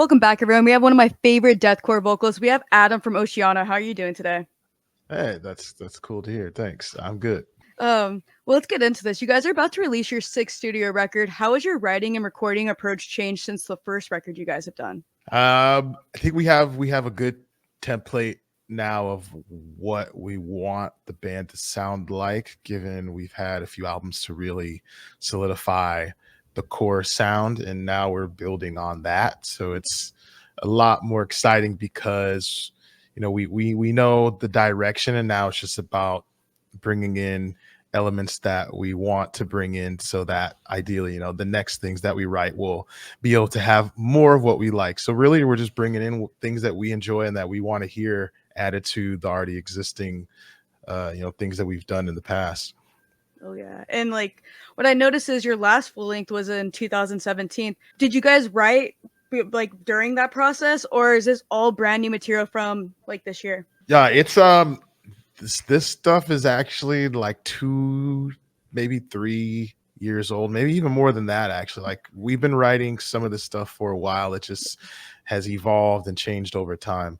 Welcome back, everyone. We have one of my favorite deathcore vocalists. We have Adam from Oceano. How are you doing today? Hey, that's cool to hear. Thanks. I'm good. Well, let's get into this. You guys are about to release your sixth studio record. How has your writing and recording approach changed since the first record you guys have done? I think we have a good template now of what we want the band to sound like, given we've had a few albums to really solidify the core sound, and now we're building on that. So it's a lot more exciting because we know the direction, and now it's just about bringing in elements that we want to bring in so that ideally the next things that we write will be able to have more of what we like. So really we're just bringing in things that we enjoy and that we want to hear added to the already existing things that we've done in the past. Oh yeah. And like what I noticed is your last full length was in 2017. Did you guys write like during that process, or is this all brand new material from like this year? Yeah, it's this stuff is actually like 2, maybe 3 years old, maybe even more than that. Actually, like we've been writing some of this stuff for a while. It just has evolved and changed over time.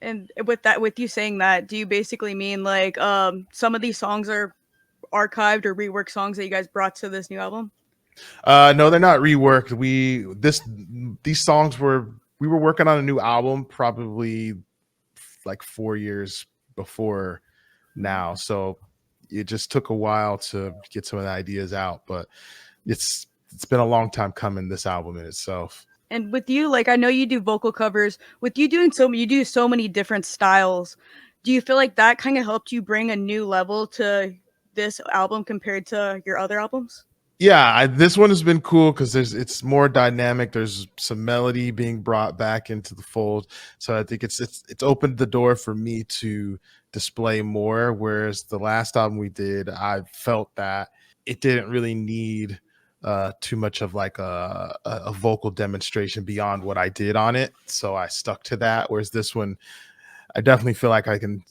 And with you saying that, do you basically mean like some of these songs are archived or reworked songs that you guys brought to this new album? No, they're not reworked. These songs we were working on a new album probably like 4 years before now, so it just took a while to get some of the ideas out, but it's been a long time coming, this album in itself. And with you, like I know you do vocal covers. With you doing you do so many different styles. Do you feel like that kind of helped you bring a new level to this album compared to your other albums? Yeah, this one has been cool because it's more dynamic. There's some melody being brought back into the fold, so I think it's opened the door for me to display more. Whereas the last album we did, I felt that it didn't really need too much of like a vocal demonstration beyond what I did on it, so I stuck to that. Whereas this one, I definitely feel like I can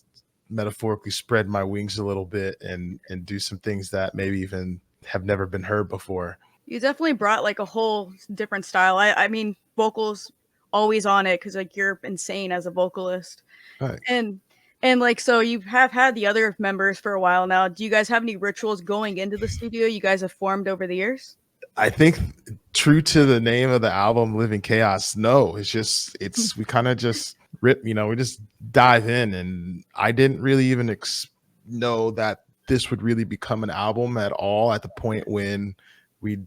metaphorically spread my wings a little bit and do some things that maybe even have never been heard before. You definitely brought like a whole different style. I mean, vocals always on it because like you're insane as a vocalist. Thanks. And like so you have had the other members for a while now. Do you guys have any rituals going into the studio you guys have formed over the years? I think true to the name of the album, Living Chaos, no, it's we kind of just rip, we just dive in, and I didn't really even know that this would really become an album at all at the point when we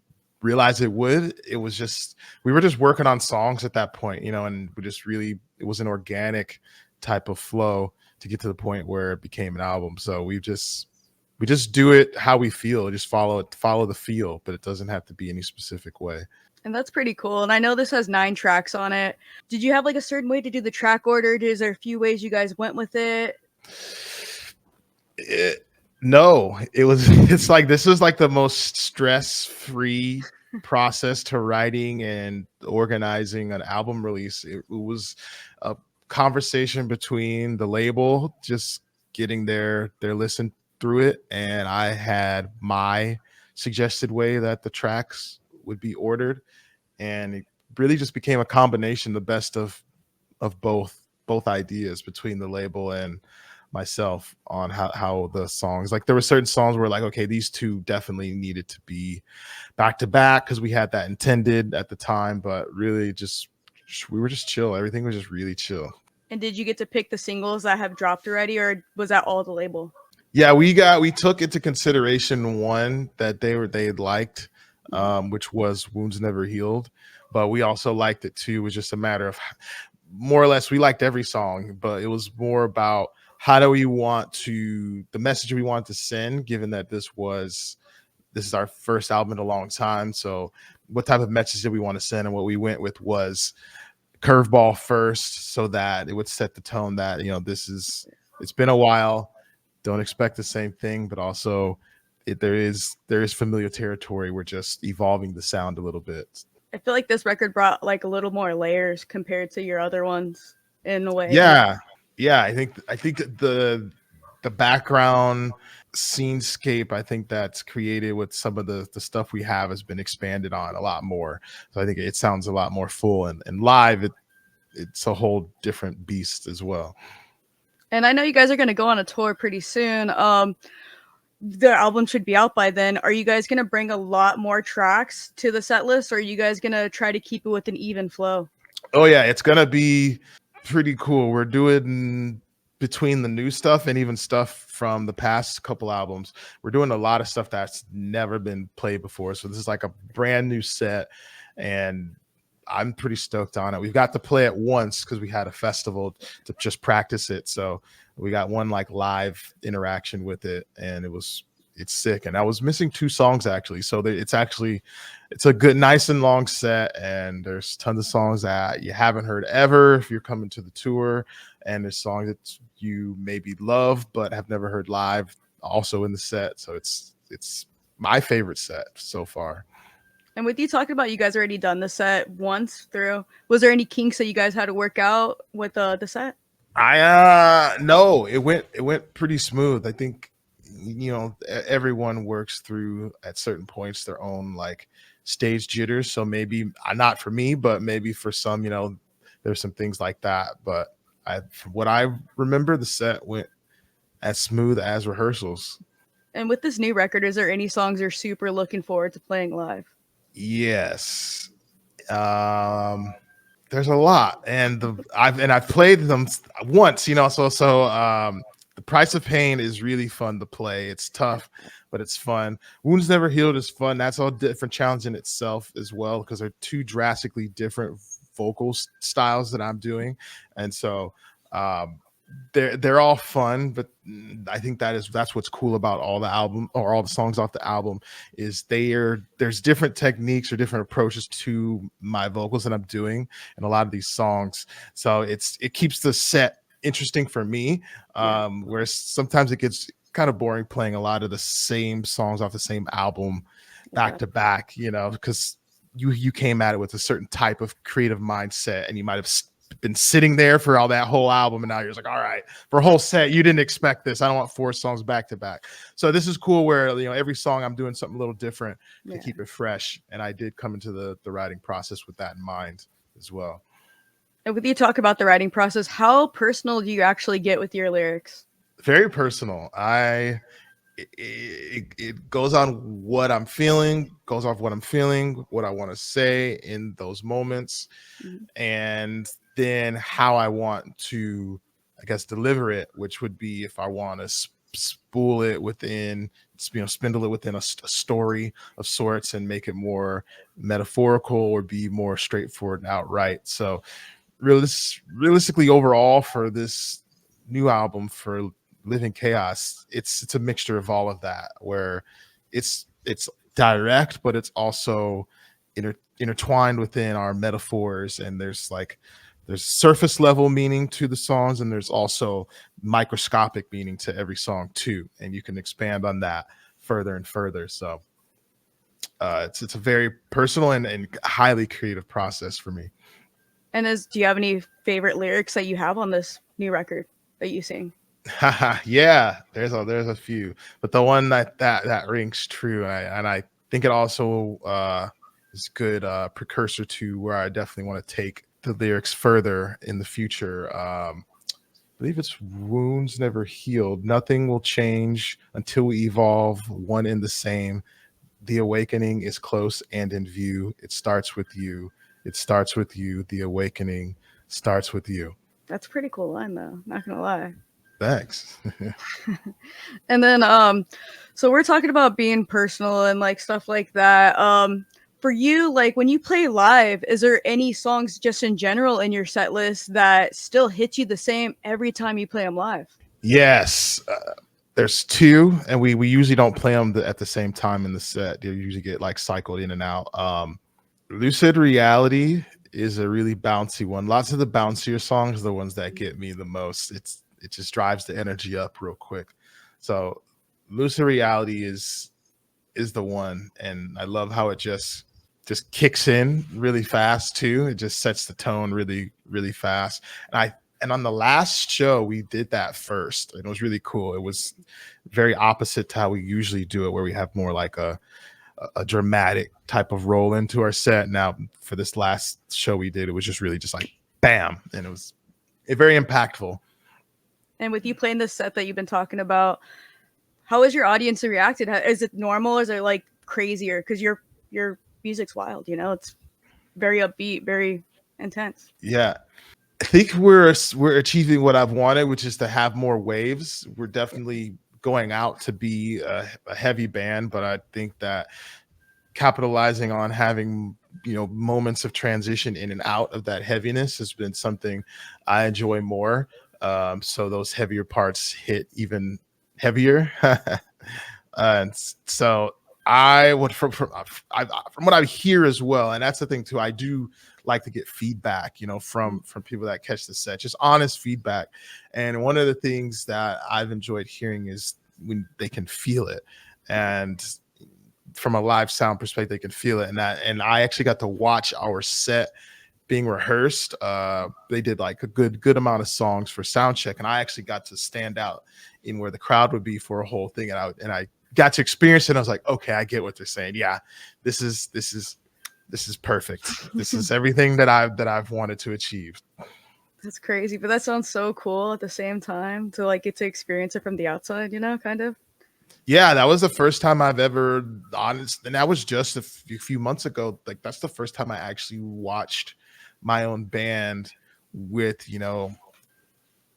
realized it would. It was just, we were just working on songs at that point, and we just really, it was an organic type of flow to get to the point where it became an album. So we just do it how we feel, just follow the feel, but it doesn't have to be any specific way. And that's pretty cool. And I know this has 9 tracks on it. Did you have like a certain way to do the track order? Is there a few ways you guys went with it? No, it's like this was like the most stress-free process to writing and organizing an album release. It was a conversation between the label, just getting their listen through it, and I had my suggested way that the tracks would be ordered, and it really just became a combination, the best of both ideas between the label and myself on how the songs, like there were certain songs where like, okay, these two definitely needed to be back to back because we had that intended at the time, but really just we were just chill. Everything was just really chill. And did you get to pick the singles that have dropped already, or was that all the label? Yeah, we took into consideration one that they liked, which was Wounds Never Healed, but we also liked it too. It was just a matter of more or less we liked every song, but it was more about how do we want to, the message we want to send, given that this is our first album in a long time. So what type of message did we want to send? And what we went with was curveball first, so that it would set the tone that, it's been a while. Don't expect the same thing, but also there is familiar territory. We're just evolving the sound a little bit. I feel like this record brought like a little more layers compared to your other ones in a way. Yeah. I think the background scenescape, I think that's created with some of the stuff we have has been expanded on a lot more. So I think it sounds a lot more full, and live it's a whole different beast as well. And I know you guys are going to go on a tour pretty soon. The album should be out by then. Are you guys going to bring a lot more tracks to the set list, or are you guys going to try to keep it with an even flow? Oh yeah, it's gonna be pretty cool. We're doing between the new stuff and even stuff from the past couple albums. We're doing a lot of stuff that's never been played before. So this is like a brand new set, and I'm pretty stoked on it. We've got to play it once because we had a festival to just practice it. So we got one like live interaction with it, and it's sick. And I was missing 2 songs actually. So it's a good, nice and long set, and there's tons of songs that you haven't heard ever if you're coming to the tour, and there's songs that you maybe love but have never heard live also in the set. So it's my favorite set so far. And with you talking about you guys already done the set once through, was there any kinks that you guys had to work out with the set? I no, it went pretty smooth. I think everyone works through at certain points their own like stage jitters. So maybe not for me, but maybe for some, there's some things like that. But from what I remember, the set went as smooth as rehearsals. And with this new record, is there any songs you're super looking forward to playing live? Yes. There's a lot, and I've played them once, so the Price of Pain is really fun to play. It's tough, but it's fun. Wounds Never Healed is fun. That's all different challenge in itself as well, because they're 2 drastically different vocal styles that I'm doing. And so they're all fun, but I think that's what's cool about all the album or all the songs off the album is there's different techniques or different approaches to my vocals that I'm doing in a lot of these songs. So it keeps the set interesting for me, whereas sometimes it gets kind of boring playing a lot of the same songs off the same album back to back, because you came at it with a certain type of creative mindset, and you might have been sitting there for all that whole album, and now you're just like, all right, for a whole set you didn't expect this. I don't want 4 songs back to back. So this is cool where every song I'm doing something a little different to keep it fresh, and I did come into the writing process with that in mind as well. And with you talk about the writing process, how personal do you actually get with your lyrics? Very personal. It goes on what I'm feeling, goes off what I'm feeling, what I want to say in those moments, and then how I want to, I guess, deliver it, which would be if I want to spool it within, spindle it within a story of sorts and make it more metaphorical or be more straightforward and outright. So realistically, overall, for this new album, for Living Chaos, it's a mixture of all of that, where it's direct, but it's also intertwined within our metaphors, and there's surface level meaning to the songs, and there's also microscopic meaning to every song too, and you can expand on that further and further. So it's a very personal and highly creative process for me. And do you have any favorite lyrics that you have on this new record that you sing? Yeah, there's a few, but the one that rings true, and I think it also is good precursor to where I definitely want to take the lyrics further in the future. I believe it's Wounds Never Healed. Nothing will change until we evolve, one in the same. The awakening is close and in view. It starts with you. It starts with you. The awakening starts with you. That's a pretty cool line, though. Not gonna lie. Thanks. And then, so we're talking about being personal and like stuff like that. For you, like when you play live, is there any songs just in general in your set list that still hit you the same every time you play them live? Yes. There's 2, and we usually don't play them at the same time in the set. They usually get like cycled in and out. Lucid Reality is a really bouncy one. Lots of the bouncier songs are the ones that get me the most. It just drives the energy up real quick. So Lucid Reality is the one, and I love how it just kicks in really fast too. It just sets the tone really, really fast. And on the last show, we did that first, and it was really cool. It was very opposite to how we usually do it, where we have more like a dramatic type of roll into our set. Now, for this last show we did, it was just really just like bam, and it was very impactful. And with you playing this set that you've been talking about, how has your audience reacted? Is it normal? Is it like crazier? Because your music's wild. You know, it's very upbeat, very intense. Yeah, I think we're achieving what I've wanted, which is to have more waves. We're definitely going out to be a heavy band, but I think that capitalizing on having moments of transition in and out of that heaviness has been something I enjoy more. So those heavier parts hit even heavier. And so I would from what I hear as well, and that's the thing too. I do like to get feedback, from people that catch the set, just honest feedback. And one of the things that I've enjoyed hearing is when they can feel it, and from a live sound perspective, they can feel it. And I actually got to watch our set being rehearsed. They did like a good amount of songs for sound check, and I actually got to stand out in where the crowd would be for a whole thing, and I got to experience it. And I was like, okay, I get what they're saying. Yeah, this is perfect. This is everything that I've wanted to achieve. That's crazy, but that sounds so cool at the same time to like get to experience it from the outside. You know, kind of. Yeah, that was the first time I've ever honest, and that was just a few months ago. Like that's the first time I actually watched my own band with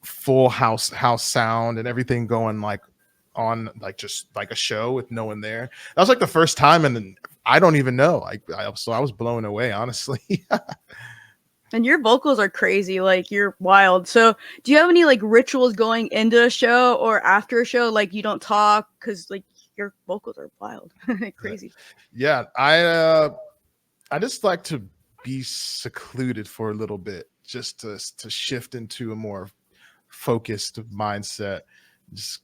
full house sound and everything going like on like just like a show with no one there. That was like the first time, and then I don't even know. So I was blown away, honestly. And your vocals are crazy, like you're wild. So, do you have any like rituals going into a show or after a show? Like you don't talk because like your vocals are wild, crazy. Yeah, I just like to be secluded for a little bit, just to shift into a more focused mindset. Just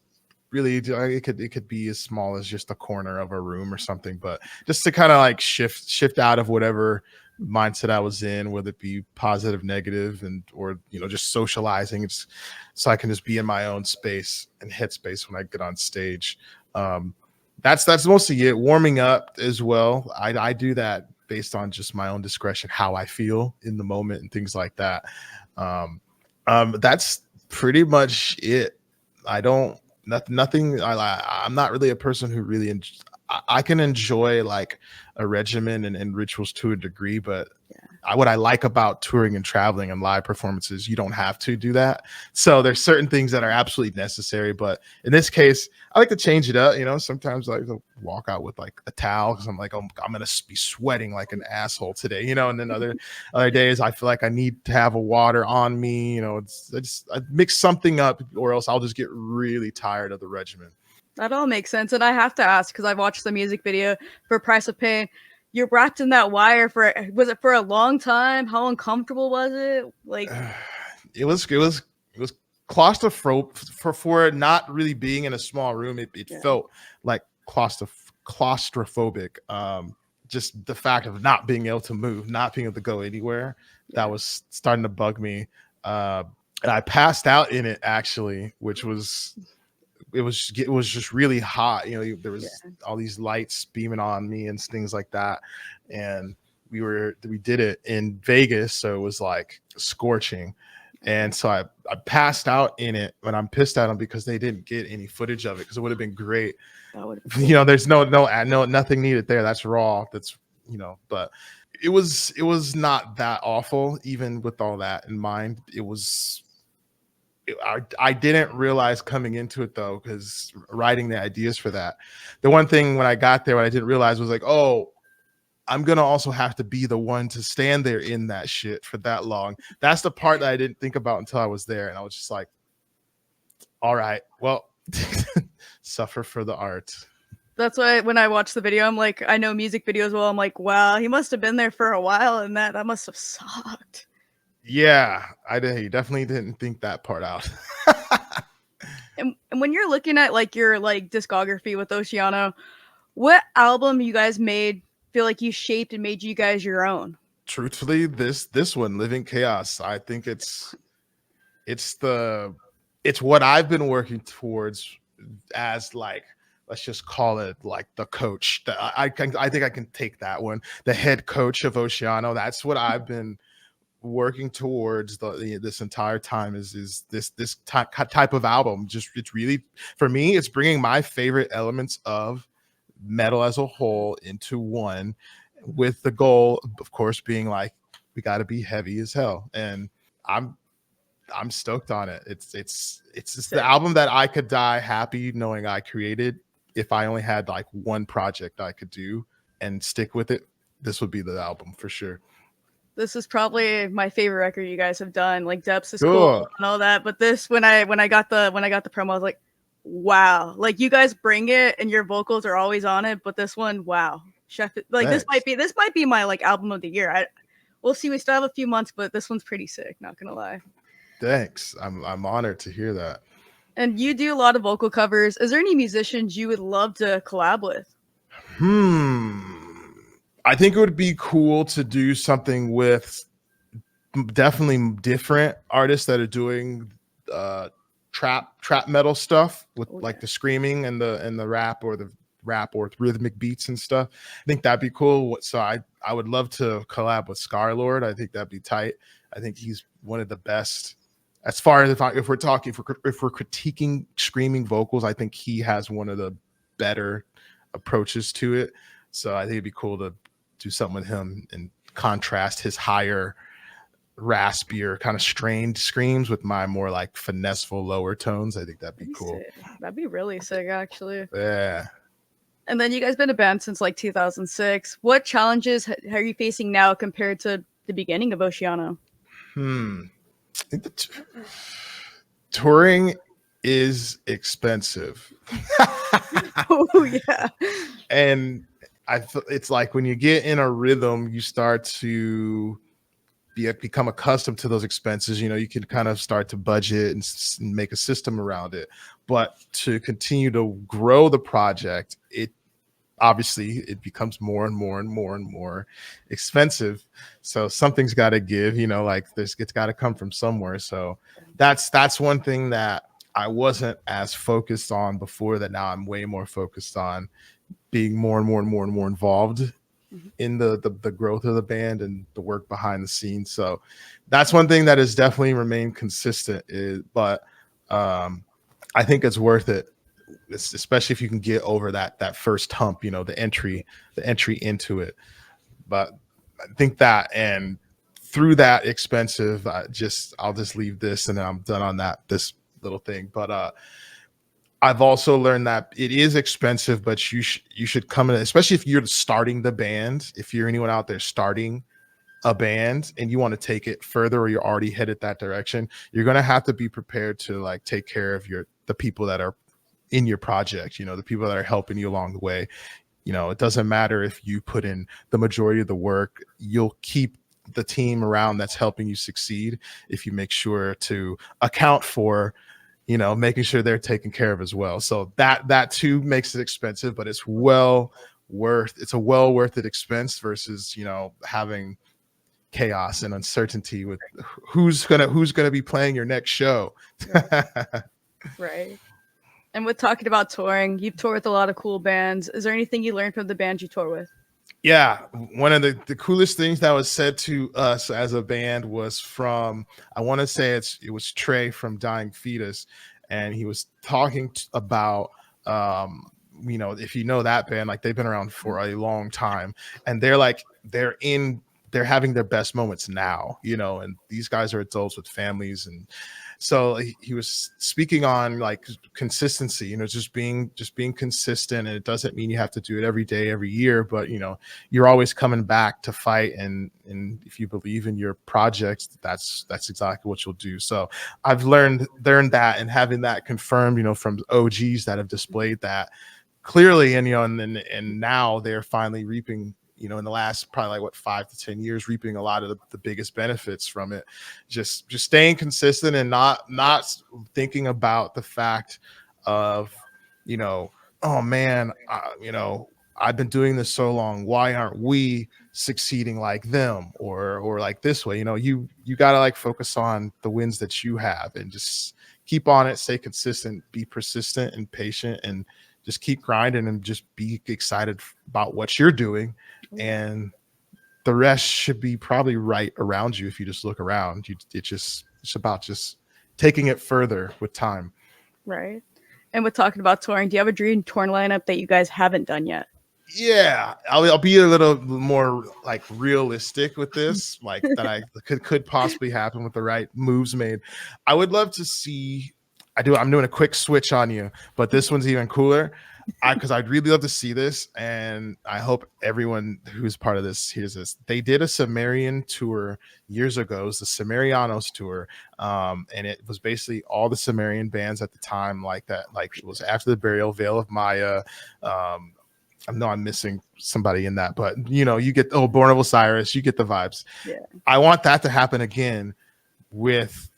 really, it could be as small as just a corner of a room or something, but just to kind of like shift out of whatever mindset I was in, whether it be positive, negative, and or just socializing. It's so I can just be in my own space and headspace when I get on stage. That's mostly it. Warming up as well. I do that based on just my own discretion, how I feel in the moment and things like that. That's pretty much it. I don't nothing. I'm not really a person who really. I can enjoy like a regimen and rituals to a degree, but what I like about touring and traveling and live performances, you don't have to do that. So there's certain things that are absolutely necessary, but in this case, I like to change it up. Sometimes I like to walk out with like a towel because I'm like, I'm gonna be sweating like an asshole today, and then other days I feel like I need to have a water on me. I mix something up, or else I'll just get really tired of the regimen. That all makes sense. And I have to ask because I've watched the music video for Price of Pain. You're wrapped in that wire was it for a long time? How uncomfortable was it? Like it was claustrophobic for not really being in a small room. It felt like claustrophobic. Just the fact of not being able to move, not being able to go anywhere, that was starting to bug me. And I passed out in it actually, which was it was just really hot. There was all these lights beaming on me and things like that. And we did it in Vegas, so it was like scorching. And so I passed out in it, but I'm pissed at them because they didn't get any footage of it because it would have been great. There's no nothing needed there. That's raw. That's but it was not that awful, even with all that in mind. I didn't realize coming into it though, because writing the ideas for that, the one thing when I got there, what I didn't realize was like, oh, I'm gonna also have to be the one to stand there in that shit for that long. That's the part that I didn't think about until I was there, and I was just like, all right, well, suffer for the art. That's why when I watch the video, I'm like, I know music videos well. I'm like, wow, he must have been there for a while, and that must have sucked. Yeah, I definitely didn't think that part out. And when you're looking at like your like discography with Oceano, what album you guys made feel like you shaped and made you guys your own? Truthfully, this one, Living Chaos, I think it's what I've been working towards as like, let's just call it like the coach. I think I can take that one. The head coach of Oceano. That's what I've been working towards this entire time is this type of album. Just it's really, for me, it's bringing my favorite elements of metal as a whole into one, with the goal, of course, being like, we got to be heavy as hell. And I'm I'm stoked on it. It's just the Sick. album that I could die happy knowing I created. If I only had like one project I could do and stick with it, this would be the album for sure. This is probably my favorite record you guys have done. Like Depths is cool Cool. and all that, but this when I got the promo, I was like, wow. Like you guys bring it and your vocals are always on it, but this one, wow. Chef, like Thanks. this might be my like album of the year. We'll see. We still have a few months, but this one's pretty sick. Not gonna lie. Thanks. I'm honored to hear that. And you do a lot of vocal covers. Is there any musicians you would love to collab with? I think it would be cool to do something with definitely different artists that are doing trap metal stuff with like the screaming and the rap or rhythmic beats and stuff. I think that'd be cool. So I would love to collab with Scarlord. I think that'd be tight. I think he's one of the best. As far as if we're critiquing screaming vocals, I think he has one of the better approaches to it. So I think it'd be cool to do something with him and contrast his higher, raspier, kind of strained screams with my more like finesseful lower tones. I think that'd be cool. Sick. That'd be really sick, actually. Yeah. And then you guys been a band since like 2006. What challenges are you facing now compared to the beginning of Oceano? I think touring is expensive. Oh yeah. And it's like when you get in a rhythm, you start to become accustomed to those expenses. You know, you can kind of start to budget and make a system around it. But to continue to grow the project, it becomes more and more and more and more expensive. So something's got to give, you know, like it's got to come from somewhere. So that's one thing that I wasn't as focused on before, that now I'm way more focused on, being more and more and more and more involved in the growth of the band and the work behind the scenes. So that's one thing that has definitely remained consistent, but I think it's worth it, especially if you can get over that first hump, you know, the entry into it. But I think that, and through that expensive, I'll just leave this and then I'm done on this little thing. But I've also learned that it is expensive, but you should come in, especially if you're starting the band. If you're anyone out there starting a band and you want to take it further, or you're already headed that direction, you're going to have to be prepared to like take care of the people that are in your project, you know, the people that are helping you along the way. You know, it doesn't matter if you put in the majority of the work, you'll keep the team around that's helping you succeed if you make sure to account for, you know, making sure they're taken care of as well. So that too makes it expensive, but it's a well worth it expense versus, you know, having chaos and uncertainty with who's gonna be playing your next show. Right. And with talking about touring, you've toured with a lot of cool bands. Is there anything you learned from the bands you tour with? Yeah, one of the coolest things that was said to us as a band was from, I want to say it was Trey from Dying Fetus, and he was talking about you know, if you know that band, like they've been around for a long time, and they're having their best moments now, you know, and these guys are adults with families. And so he was speaking on like consistency, you know, just being consistent. And it doesn't mean you have to do it every day, every year, but you know, you're always coming back to fight. And if you believe in your project, that's exactly what you'll do. So I've learned that, and having that confirmed, you know, from OGs that have displayed that clearly, and you know, and now they're finally reaping, you know, in the last probably like 5 to 10 years, reaping a lot of the biggest benefits from it. Just staying consistent and not thinking about the fact of, you know, oh man, you know, I've been doing this so long, why aren't we succeeding like them or like this way? You know, you got to like focus on the wins that you have and just keep on it, stay consistent, be persistent and patient, and just keep grinding and just be excited about what you're doing. And the rest should be probably right around you if you just look around. It's about just taking it further with time. Right. And with talking about touring, do you have a dream touring lineup that you guys haven't done yet? Yeah, I'll be a little more like realistic with this, like that I could possibly happen with the right moves made. I would love to see. I'm doing a quick switch on you, but this one's even cooler. Because I'd really love to see this, and I hope everyone who's part of this hears this. They did a Sumerian tour years ago. It was the Sumerianos tour, and it was basically all the Sumerian bands at the time, like that. Like it was after the burial, Veil of Maya. I know I'm missing somebody in that, but you get Born of Osiris. You get the vibes. Yeah. I want that to happen again with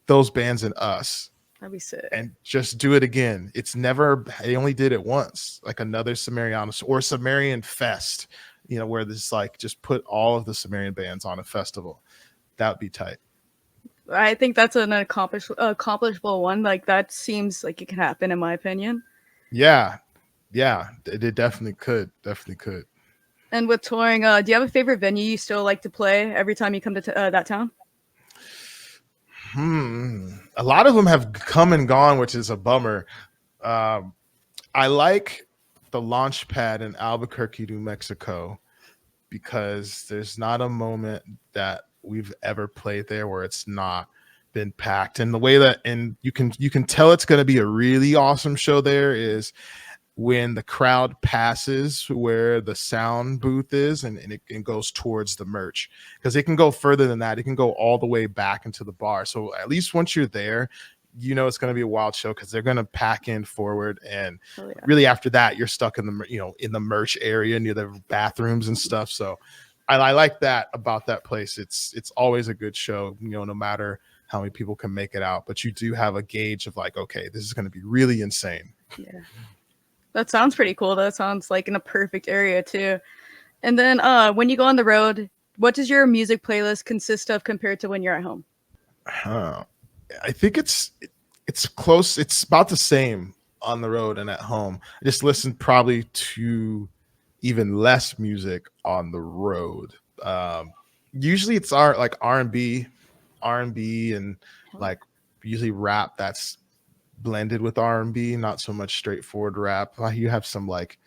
those bands and us. That'd be sick. And just do it again. They only did it once, like another Sumerian or Sumerian fest, where this like just put all of the Sumerian bands on a festival. That would be tight. I think that's an accomplishable one. Like that seems like it can happen, in my opinion. Yeah, it definitely could. Definitely could. And with touring, do you have a favorite venue you still like to play every time you come to that town? A lot of them have come and gone, which is a bummer. I like the launch pad in Albuquerque, New Mexico, because there's not a moment that we've ever played there where it's not been packed. And the way that, and you can tell it's going to be a really awesome show there is when the crowd passes where the sound booth is and it goes towards the merch, because it can go further than that. It can go all the way back into the bar. So at least once you're there, it's going to be a wild show because they're going to pack in forward. And really after that, you're stuck in the merch area near the bathrooms and stuff. So I like that about that place. It's always a good show, no matter how many people can make it out, but you do have a gauge of like, okay, this is going to be really insane. Yeah. That sounds pretty cool. That sounds like in a perfect area too. And then when you go on the road, what does your music playlist consist of compared to when you're at home? I think it's close. It's about the same on the road and at home. I just listen probably to even less music on the road. Usually it's R&B and like usually rap that's blended with R&B, not so much straightforward rap. You have some like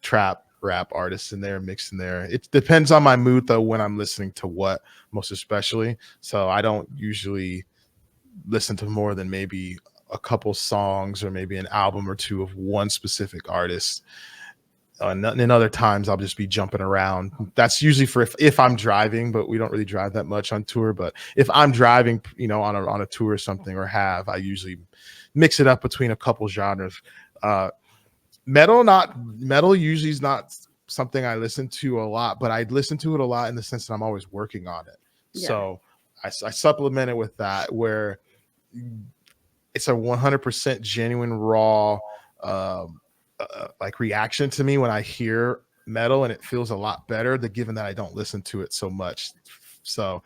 trap rap artists in there mixed in there. It depends on my mood though when I'm listening to what, most especially. So I don't usually listen to more than maybe a couple songs or maybe an album or two of one specific artist. And other times I'll just be jumping around. That's usually for if I'm driving, but we don't really drive that much on tour. But if I'm driving, on a tour or something, or I usually mix it up between a couple genres. Metal usually is not something I listen to a lot, but I listen to it a lot in the sense that I'm always working on it. Yeah. So I supplement it with that, where it's a 100% genuine, raw, like reaction to me when I hear metal, and it feels a lot better given that I don't listen to it so much. So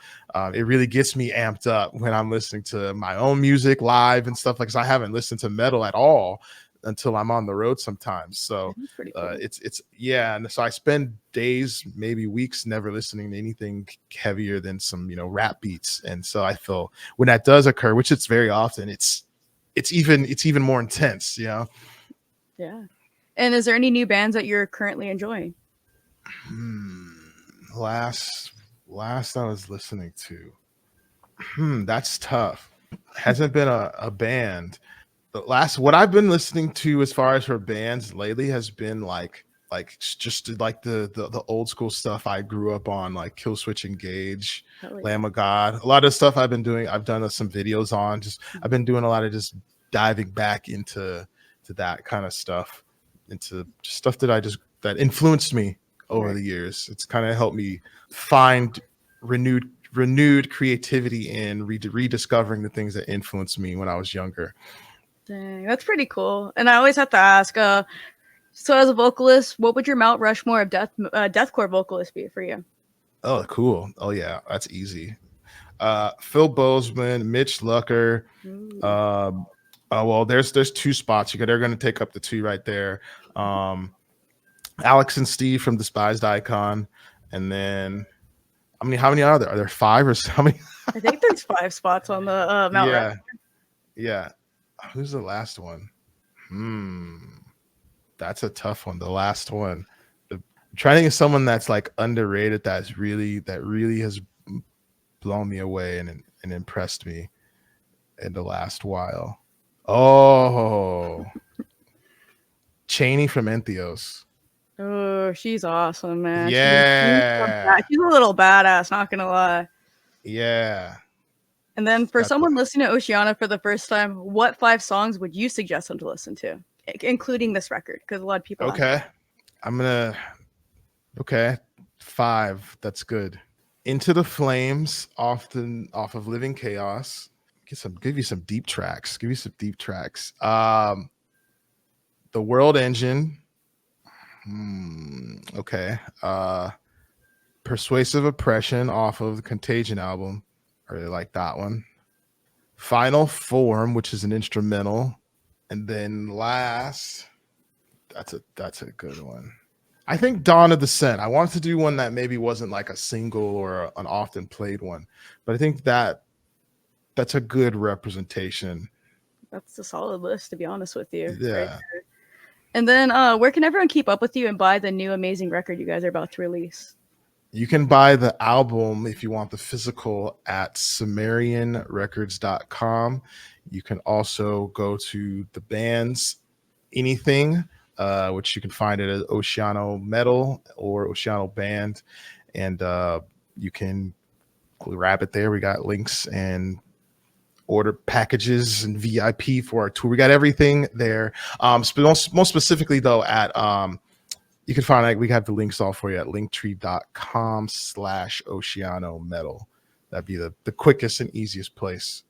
it really gets me amped up when I'm listening to my own music live and stuff, because I haven't listened to metal at all until I'm on the road sometimes. So cool. And so I spend days, maybe weeks, never listening to anything heavier than some rap beats. And so I feel when that does occur, which it's very often, it's even more intense. Yeah. And is there any new bands that you're currently enjoying? Last I was listening to, that's tough. Hasn't been a band. What I've been listening to as far as for bands lately has been like just like the old school stuff I grew up on, like Killswitch Engage, Lamb of God. A lot of stuff I've done some videos on. I've been doing a lot of just diving back into that kind of stuff, into stuff that influenced me over the years. It's kind of helped me find renewed creativity and rediscovering the things that influenced me when I was younger. Dang, that's pretty cool. And I always have to ask, so as a vocalist, what would your Mount Rushmore of deathcore vocalist be for you? Oh, cool. Oh yeah, that's easy. Phil Bozeman, Mitch Lucker. Well, there's two spots. They're going to take up the two right there. Alex and Steve from Despised Icon, And then how many are there? Are there 5 or how many? I think there's 5 spots on the Mount Yeah. Rushmore. Yeah. Who's the last one? That's a tough one. The last one. Trying to think of someone that's like underrated that really has blown me away and impressed me in the last while. Oh, Cheney from Entheos. Oh, she's awesome, man. Yeah. She's a little badass, not gonna lie. Yeah. And then for That's someone listening to Oceano for the first time, what 5 songs would you suggest them to listen to, including this record? Because a lot of people. Okay. Okay. 5. That's good. Into the Flames, off of Living Chaos. Give you some deep tracks. The World Engine. Okay. Persuasive Oppression off of the Contagion album. I really like that one. Final Form, which is an instrumental. And then last, that's a good one. I think Dawn of Descent. I wanted to do one that maybe wasn't like a single or an often played one, but I think that's a good representation. That's a solid list, to be honest with you. Yeah. Right. And then where can everyone keep up with you and buy the new amazing record you guys are about to release? You can buy the album if you want the physical at sumerianrecords.com. You can also go to the band's anything, which you can find it at Oceano Metal or Oceano Band, and you can grab it there. We got links and order packages and VIP for our tour. We got everything there. Most specifically though at you can find we have the links all for you at linktree.com/Oceano Metal. That'd be the quickest and easiest place.